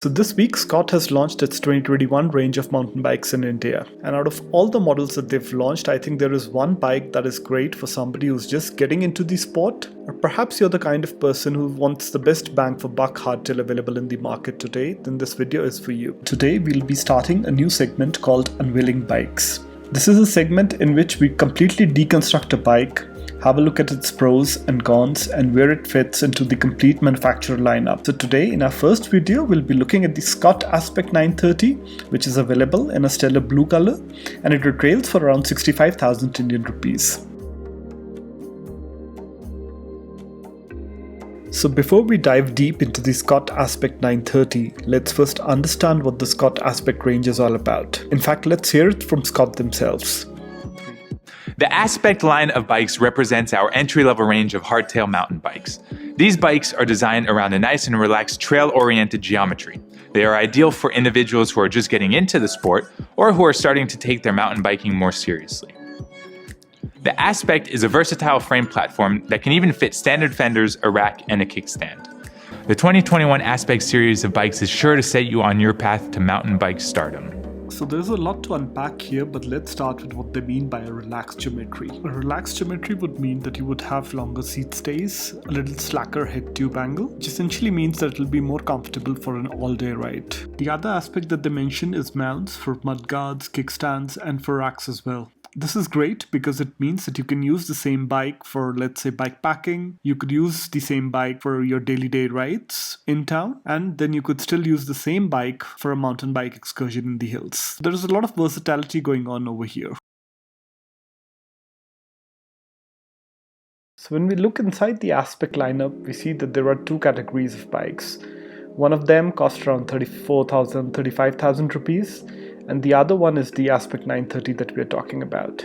So this week, Scott has launched its 2021 range of mountain bikes in India. And out of all the models that they've launched, I think there is one bike that is great for somebody who's just getting into the sport. Or perhaps you're the kind of person who wants the best bang for buck hardtail available in the market today, then this video is for you. Today, we'll be starting a new segment called Unveiling Bikes. This is a segment in which we completely deconstruct a bike, have a look at its pros and cons and where it fits into the complete manufacturer lineup. So today in our first video, we'll be looking at the Scott Aspect 930, which is available in a stellar blue color, and it retails for around 65,000 Indian rupees. So before we dive deep into the Scott Aspect 930, let's first understand what the Scott Aspect range is all about. In fact, let's hear it from Scott themselves. The Aspect line of bikes represents our entry-level range of hardtail mountain bikes. These bikes are designed around a nice and relaxed trail-oriented geometry. They are ideal for individuals who are just getting into the sport or who are starting to take their mountain biking more seriously. The Aspect is a versatile frame platform that can even fit standard fenders, a rack, and a kickstand. The 2021 Aspect series of bikes is sure to set you on your path to mountain bike stardom. So there's a lot to unpack here, but let's start with what they mean by a relaxed geometry. A relaxed geometry would mean that you would have longer seat stays, a little slacker head tube angle, which essentially means that it'll be more comfortable for an all-day ride. The other aspect that they mention is mounts for mudguards, kickstands, and for racks as well. This is great because it means that you can use the same bike for, let's say, bike packing. You could use the same bike for your daily day rides in town, and then you could still use the same bike for a mountain bike excursion in the hills. There is a lot of versatility going on over here. So when we look inside the Aspect lineup, we see that there are two categories of bikes. One of them costs around 35,000 rupees. And the other one is the Aspect 930 that we are talking about.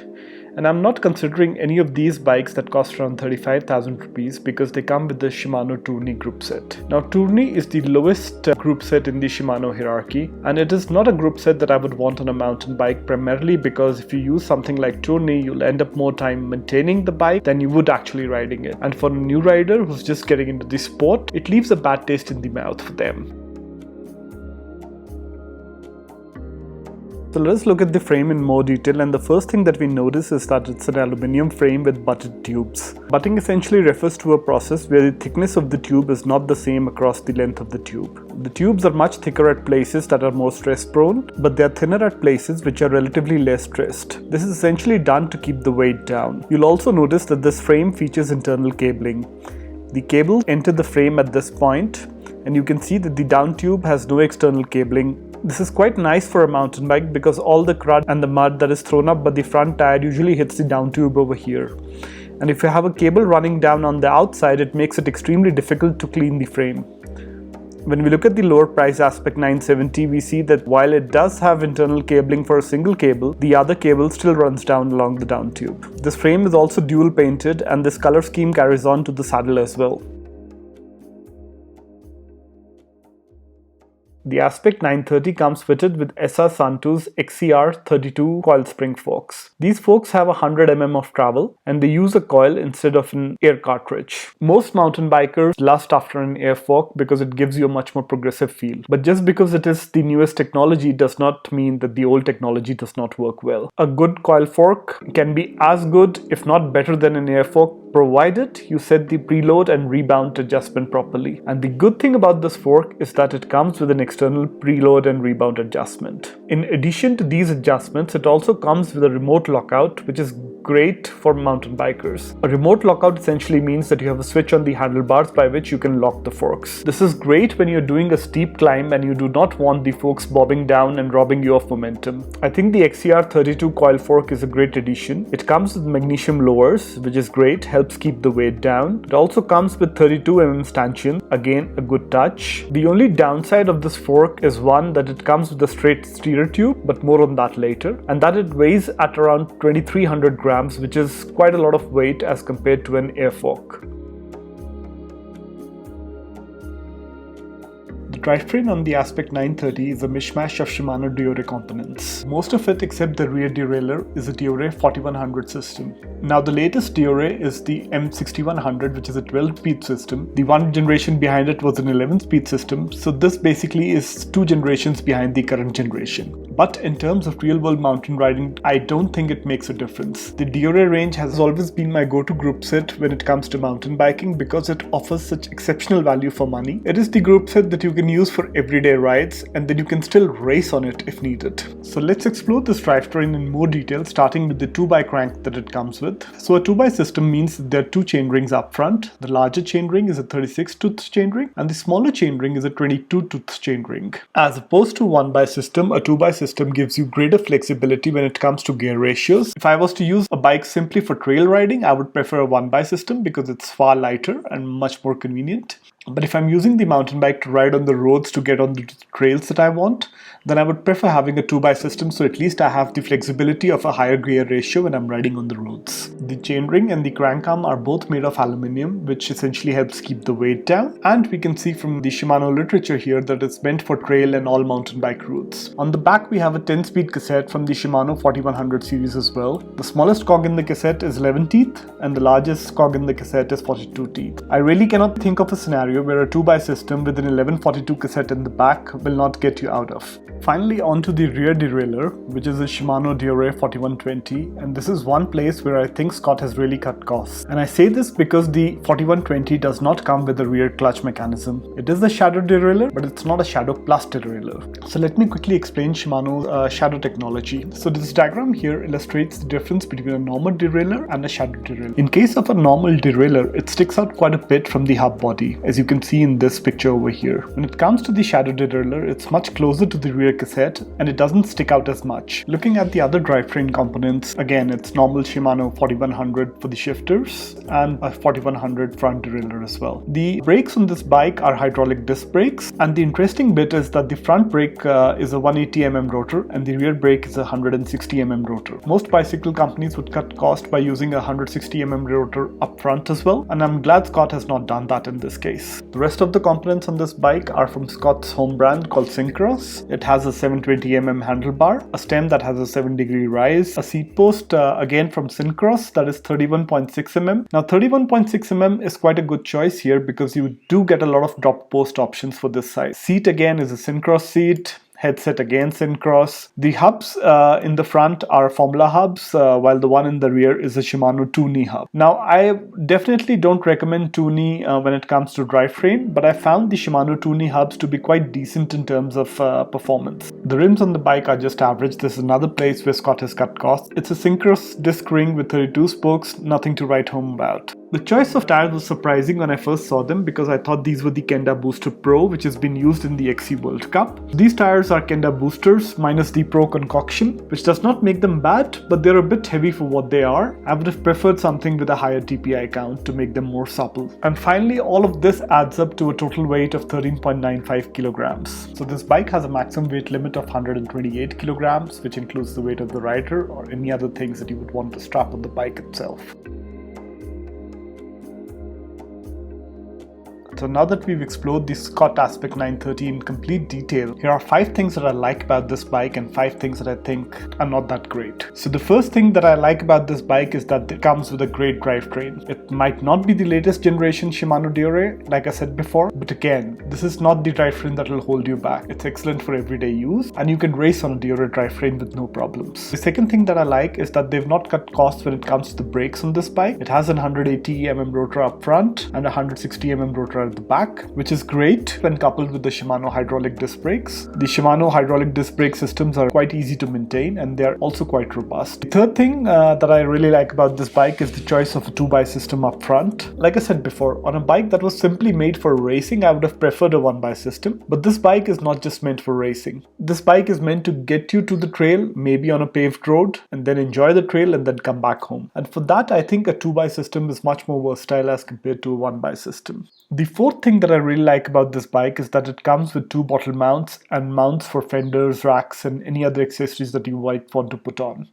And I'm not considering any of these bikes that cost around 35,000 rupees because they come with the Shimano Tourney group set. Now Tourney is the lowest group set in the Shimano hierarchy, and it is not a group set that I would want on a mountain bike, primarily because if you use something like Tourney, you'll end up more time maintaining the bike than you would actually riding it. And for a new rider who's just getting into the sport, it leaves a bad taste in the mouth for them. So let us look at the frame in more detail, and the first thing that we notice is that it's an aluminium frame with butted tubes. Butting essentially refers to a process where the thickness of the tube is not the same across the length of the tube. The tubes are much thicker at places that are more stress prone, but they are thinner at places which are relatively less stressed. This is essentially done to keep the weight down. You'll also notice that this frame features internal cabling. The cables enter the frame at this point, and you can see that the down tube has no external cabling. This is quite nice for a mountain bike because all the crud and the mud that is thrown up by the front tire usually hits the down tube over here. And if you have a cable running down on the outside, it makes it extremely difficult to clean the frame. When we look at the lower price Aspect 970, we see that while it does have internal cabling for a single cable, the other cable still runs down along the down tube. This frame is also dual painted, and this color scheme carries on to the saddle as well. The Aspect 930 comes fitted with SR Santu's XCR32 coil spring forks. These forks have 100 mm of travel, and they use a coil instead of an air cartridge. Most mountain bikers lust after an air fork because it gives you a much more progressive feel. But just because it is the newest technology does not mean that the old technology does not work well. A good coil fork can be as good, if not better, than an air fork, provided you set the preload and rebound adjustment properly. And the good thing about this fork is that it comes with an external preload and rebound adjustment. In addition to these adjustments, it also comes with a remote lockout, which is great for mountain bikers. A remote lockout essentially means that you have a switch on the handlebars by which you can lock the forks. This is great when you're doing a steep climb and you do not want the forks bobbing down and robbing you of momentum. I think the XCR32 coil fork is a great addition. It comes with magnesium lowers, which is great, helps keep the weight down. It also comes with 32 mm stanchion, again a good touch. The only downside of this fork is one that it comes with a straight steer tube, but more on that later, and that it weighs at around 2300 grams, which is quite a lot of weight as compared to an air fork. The drivetrain on the Aspect 930 is a mishmash of Shimano Diore components. Most of it, except the rear derailleur, is a Diore 4100 system. Now the latest Diore is the M6100, which is a 12-speed system. The one generation behind it was an 11-speed system, so this basically is 2 generations behind the current generation. But in terms of real-world mountain riding, I don't think it makes a difference. The Diore range has always been my go-to group set when it comes to mountain biking because it offers such exceptional value for money. It is the group set that you can use for everyday rides, and then you can still race on it if needed. So let's explore this drivetrain in more detail, starting with the 2x crank that it comes with. So a 2x system means there are 2 chainrings up front. The larger chainring is a 36-tooth chainring and the smaller chainring is a 22-tooth chainring. As opposed to 1x system, a 2x system gives you greater flexibility when it comes to gear ratios. If I was to use a bike simply for trail riding, I would prefer a 1x system because it's far lighter and much more convenient. But if I'm using the mountain bike to ride on the roads to get on the trails that I want, then I would prefer having a 2x system, so at least I have the flexibility of a higher gear ratio when I'm riding on the roads. The chainring and the crank arm are both made of aluminium, which essentially helps keep the weight down. And we can see from the Shimano literature here that it's meant for trail and all mountain bike routes. On the back we have a 10-speed cassette from the Shimano 4100 series as well. The smallest cog in the cassette is 11 teeth and the largest cog in the cassette is 42 teeth. I really cannot think of a scenario where a 2x system with an 1142 cassette in the back will not get you out of. Finally, onto the rear derailleur, which is a Shimano Diore 4120, and this is one place where I think Scott has really cut costs. And I say this because the 4120 does not come with a rear clutch mechanism. It is a shadow derailleur, but it's not a shadow plus derailleur. So let me quickly explain Shimano's shadow technology. So this diagram here illustrates the difference between a normal derailleur and a shadow derailleur. In case of a normal derailleur, it sticks out quite a bit from the hub body, as you can see in this picture over here. When it comes to the shadow derailleur, it's much closer to the rear cassette and it doesn't stick out as much. Looking at the other drivetrain components, again it's normal Shimano 4100 for the shifters and a 4100 front derailleur as well. The brakes on this bike are hydraulic disc brakes, and the interesting bit is that the front brake is a 180mm rotor and the rear brake is a 160mm rotor. Most bicycle companies would cut cost by using a 160mm rotor up front as well, and I'm glad Scott has not done that in this case. The rest of the components on this bike are from Scott's home brand called Syncross. It has a 720mm handlebar, a stem that has a 7-degree rise, a seat post again from Syncross that is 31.6mm. Now 31.6mm is quite a good choice here because you do get a lot of drop post options for this size. Seat again is a Syncross seat. Headset again Syncross. The hubs in the front are Formula hubs, while the one in the rear is a Shimano 2-knee hub. Now I definitely don't recommend 2-knee when it comes to drivetrain, but I found the Shimano 2-knee hubs to be quite decent in terms of performance. The rims on the bike are just average. This is another place where Scott has cut costs. It's a Syncross disc ring with 32 spokes, nothing to write home about. The choice of tires was surprising when I first saw them because I thought these were the Kenda Booster Pro, which has been used in the XC World Cup. These tires are Kenda Boosters minus the Pro concoction, which does not make them bad, but they're a bit heavy for what they are. I would have preferred something with a higher TPI count to make them more supple. And finally, all of this adds up to a total weight of 13.95 kilograms. So this bike has a maximum weight limit of 128 kilograms, which includes the weight of the rider or any other things that you would want to strap on the bike itself. So now that we've explored the Scott Aspect 930 in complete detail, here are 5 things that I like about this bike and 5 things that I think are not that great. So the first thing that I like about this bike is that it comes with a great drivetrain. It might not be the latest generation Shimano Diore, like I said before, but again, this is not the drivetrain that will hold you back. It's excellent for everyday use and you can race on a Diore drivetrain with no problems. The second thing that I like is that they've not cut costs when it comes to the brakes on this bike. It has an 180mm rotor up front and a 160mm rotor at the back, which is great when coupled with the Shimano hydraulic disc brakes. The Shimano hydraulic disc brake systems are quite easy to maintain and they are also quite robust. The third thing that I really like about this bike is the choice of a 2x system up front. Like I said before, on a bike that was simply made for racing, I would have preferred a 1x system, but this bike is not just meant for racing. This bike is meant to get you to the trail, maybe on a paved road, and then enjoy the trail and then come back home. And for that, I think a 2x system is much more versatile as compared to a 1x system. The fourth thing that I really like about this bike is that it comes with 2 bottle mounts and mounts for fenders, racks and any other accessories that you might want to put on,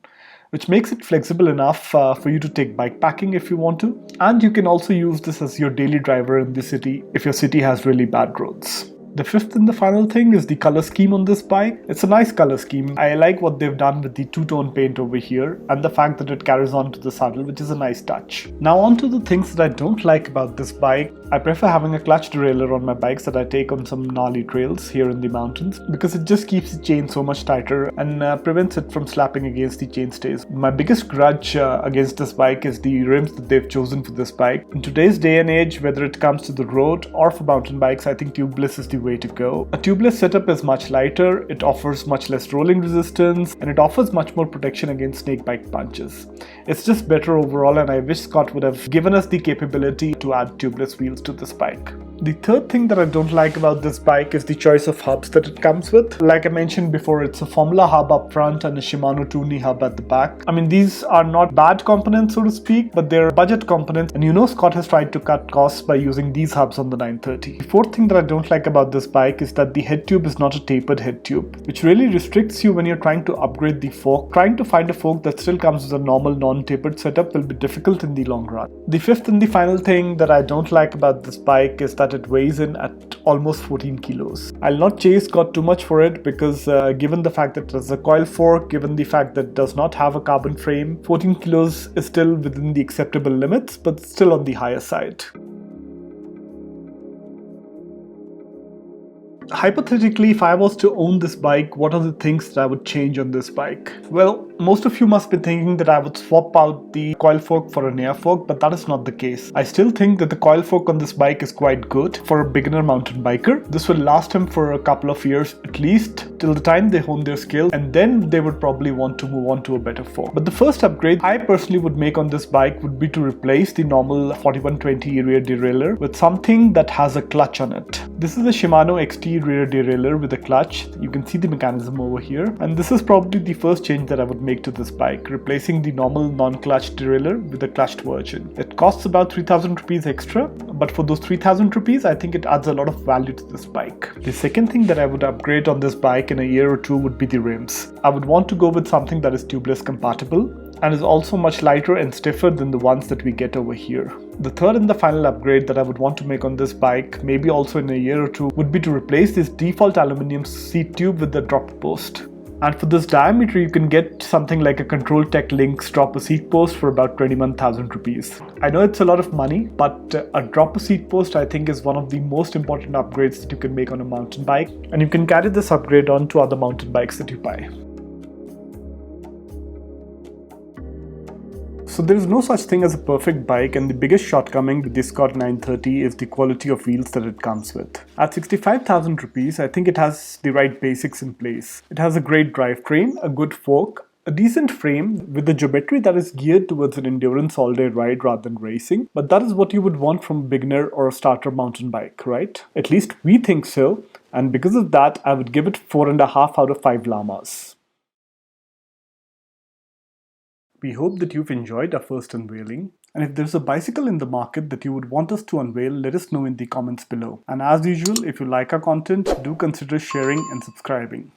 which makes it flexible enough for you to take bike packing if you want to. And you can also use this as your daily driver in the city if your city has really bad roads. The fifth and the final thing is the color scheme on this bike. It's a nice color scheme. I like what they've done with the two-tone paint over here and the fact that it carries on to the saddle, which is a nice touch. Now on to the things that I don't like about this bike. I prefer having a clutch derailleur on my bikes that I take on some gnarly trails here in the mountains because it just keeps the chain so much tighter and prevents it from slapping against the chainstays. My biggest grudge against this bike is the rims that they've chosen for this bike. In today's day and age, whether it comes to the road or for mountain bikes, I think tubeless is the way to go. A tubeless setup is much lighter, it offers much less rolling resistance, and it offers much more protection against snake bite punches. It's just better overall, and I wish Scott would have given us the capability to add tubeless wheels to this bike. The third thing that I don't like about this bike is the choice of hubs that it comes with. Like I mentioned before, it's a Formula hub up front and a Shimano 2-knee hub at the back. I mean, these are not bad components, so to speak, but they're budget components, and you know Scott has tried to cut costs by using these hubs on the 930. The fourth thing that I don't like about this bike is that the head tube is not a tapered head tube, which really restricts you when you're trying to upgrade the fork. Trying to find a fork that still comes with a normal non-tapered setup will be difficult in the long run. The fifth and the final thing that I don't like about this bike is that it weighs in at almost 14 kilos. I'll not chase Scott too much for it because given the fact that it has a coil fork, given the fact that it does not have a carbon frame, 14 kilos is still within the acceptable limits, but still on the higher side. Hypothetically, if I was to own this bike, what are the things that I would change on this bike? Well, most of you must be thinking that I would swap out the coil fork for an air fork, but that is not the case. I still think that the coil fork on this bike is quite good for a beginner mountain biker. This will last him for a couple of years at least, till the time they hone their skill, and then they would probably want to move on to a better fork. But the first upgrade I personally would make on this bike would be to replace the normal 4120 rear derailleur with something that has a clutch on it. This is a Shimano XT rear derailleur with a clutch. You can see the mechanism over here, and this is probably the first change that I would make to this bike, replacing the normal non-clutch derailleur with a clutched version. It costs about 3000 rupees extra, but for those 3000 rupees I think it adds a lot of value to this bike. The second thing that I would upgrade on this bike in a year or two would be the rims. I would want to go with something that is tubeless compatible and is also much lighter and stiffer than the ones that we get over here. The third and the final upgrade that I would want to make on this bike, maybe also in a year or two, would be to replace this default aluminium seat tube with the dropper post. And for this diameter, you can get something like a Control Tech Lynx dropper seat post for about 21,000 rupees. I know it's a lot of money, but a dropper seat post I think is one of the most important upgrades that you can make on a mountain bike, and you can carry this upgrade on to other mountain bikes that you buy. So there is no such thing as a perfect bike, and the biggest shortcoming with the Scott 930 is the quality of wheels that it comes with. At 65,000 rupees, I think it has the right basics in place. It has a great drivetrain, a good fork, a decent frame with a geometry that is geared towards an endurance all-day ride rather than racing. But that is what you would want from a beginner or a starter mountain bike, right? At least we think so, and because of that, I would give it 4.5 out of 5 llamas. We hope that you've enjoyed our first unveiling, and if there's a bicycle in the market that you would want us to unveil, let us know in the comments below. And as usual, if you like our content, do consider sharing and subscribing.